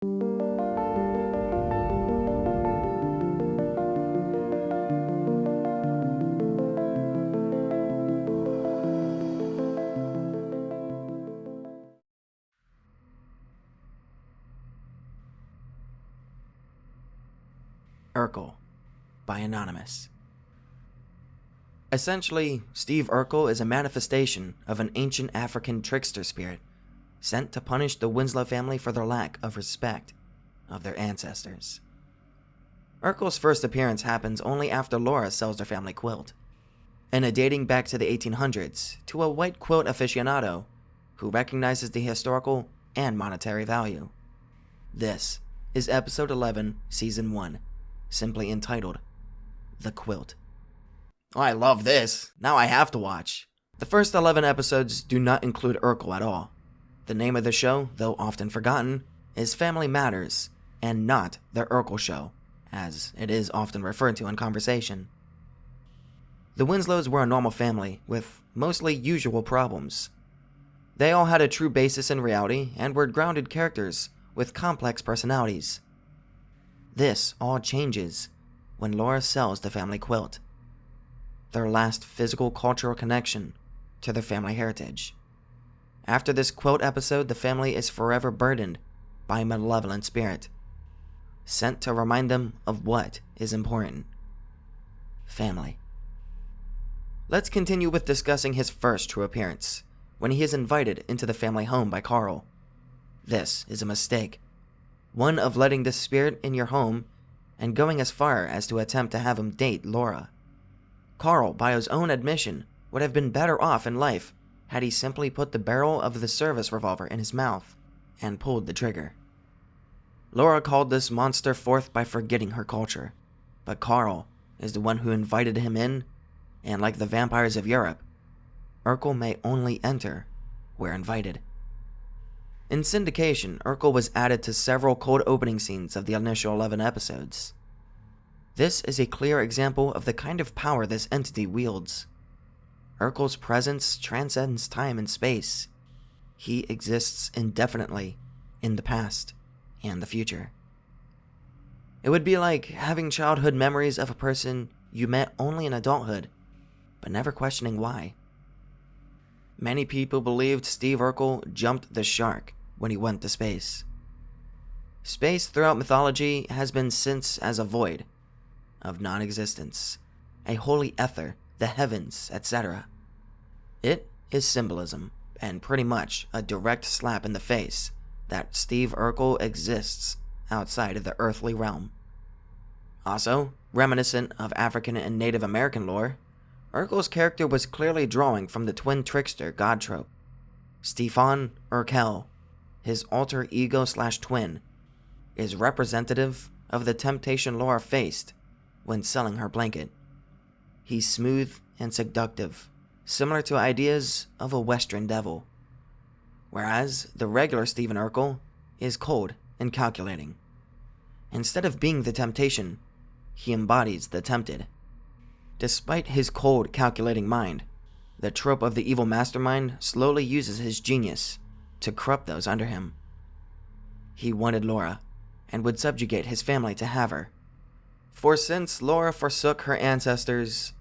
Urkel by Anonymous. Essentially, Steve Urkel is a manifestation of an ancient African trickster spirit sent to punish the Winslow family for their lack of respect of their ancestors. Urkel's first appearance happens only after Laura sells their family quilt, and it dating back to the 1800s to a white quilt aficionado who recognizes the historical and monetary value. This is episode 11, season 1, simply entitled, The Quilt. Oh, I love this. Now I have to watch. The first 11 episodes do not include Urkel at all. The name of the show, though often forgotten, is Family Matters, and not The Urkel Show, as it is often referred to in conversation. The Winslows were a normal family, with mostly usual problems. They all had a true basis in reality, and were grounded characters with complex personalities. This all changes when Laura sells the family quilt, their last physical cultural connection to their family heritage. After this quilt episode, the family is forever burdened by a malevolent spirit, sent to remind them of what is important: family. Let's continue with discussing his first true appearance, when he is invited into the family home by Carl. This is a mistake, one of letting this spirit in your home and going as far as to attempt to have him date Laura. Carl, by his own admission, would have been better off in life had he simply put the barrel of the service revolver in his mouth and pulled the trigger. Laura called this monster forth by forgetting her culture, but Carl is the one who invited him in, and like the vampires of Europe, Urkel may only enter where invited. In syndication, Urkel was added to several cold opening scenes of the initial 11 episodes. This is a clear example of the kind of power this entity wields. Urkel's presence transcends time and space. He exists indefinitely in the past and the future. It would be like having childhood memories of a person you met only in adulthood, but never questioning why. Many people believed Steve Urkel jumped the shark when he went to space. Space throughout mythology has been since as a void of non-existence, a holy ether, the heavens, etc. It is symbolism, and pretty much a direct slap in the face that Steve Urkel exists outside of the earthly realm. Also, reminiscent of African and Native American lore, Urkel's character was clearly drawing from the twin trickster god trope. Stefan Urkel, his alter ego/twin, is representative of the temptation Laura faced when selling her blanket. He's smooth and seductive, similar to ideas of a Western devil, whereas the regular Stephen Urkel is cold and calculating. Instead of being the temptation, he embodies the tempted. Despite his cold, calculating mind, the trope of the evil mastermind slowly uses his genius to corrupt those under him. He wanted Laura, and would subjugate his family to have her. For since Laura forsook her ancestors,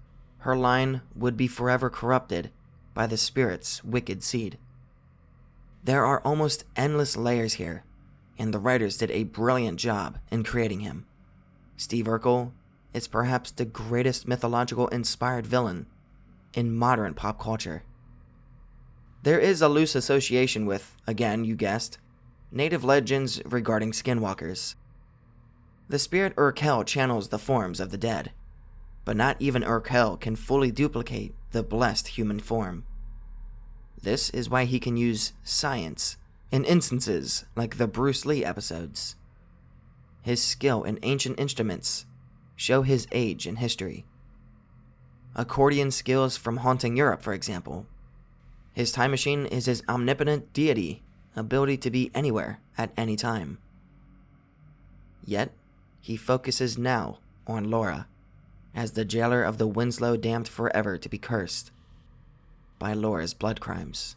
her line would be forever corrupted by the spirit's wicked seed. There are almost endless layers here, and the writers did a brilliant job in creating him. Steve Urkel is perhaps the greatest mythological inspired villain in modern pop culture. There is a loose association with, again, you guessed, native legends regarding skinwalkers. The spirit Urkel channels the forms of the dead, but not even Urkel can fully duplicate the blessed human form. This is why he can use science in instances like the Bruce Lee episodes. His skill in ancient instruments show his age in history. Accordion skills from haunting Europe, for example. His time machine is his omnipotent deity, ability to be anywhere at any time. Yet, he focuses now on Laura, as the jailer of the Winslow damned forever to be cursed by Laura's blood crimes.